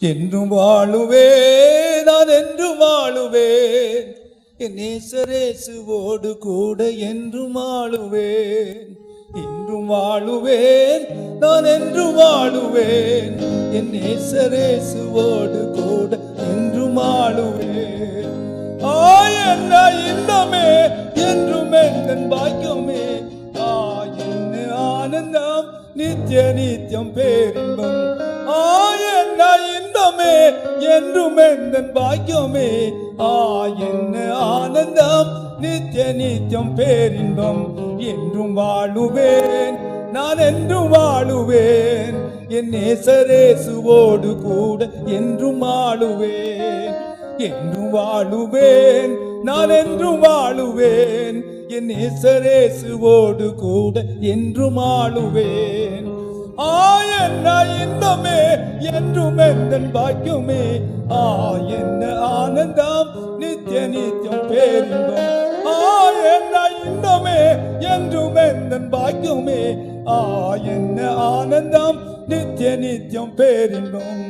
என்றும் வாழுவேன், நான் என்றும் வாழுவேன், என் நேசரேசுவோடு கூட என்றும் வாழுவேன். இன்றும் வாழுவேன், நான் என்றும் வாழுவேன், என் நேசரேசுவோடு கூட என்றும் வாழுவேன். என்ன இன்பமே என்றும் என் பாக்கியமே, என்ன ஆனந்தம் நித்திய நித்தியம் பேரின்பம். என்ன இன்பமே என்றும் என் பாக்கியமே, என்ன ஆனந்தம் நித்திய நித்தியம் பேரின்பம். என்றும் வாழுவேன், நான் என்றும் வாழுவேன், என் நேசரேசுவோடு கூட என்றும் வாழுவேன். என்றும் வாழுவேன், நான் என்றும் வாழுவேன், என் நேசரேசுவோடு கூட என்றும் வாழுவேன். என்ன இன்பமே என்றும் என் பாக்கியமே, என்ன ஆனந்தம் நித்திய நித்தியம் பேரின்பம். என்ன இன்பமே என்றும் என் பாக்கியமே, என்ன ஆனந்தம் நித்திய நித்தியம் பேரின்பம்.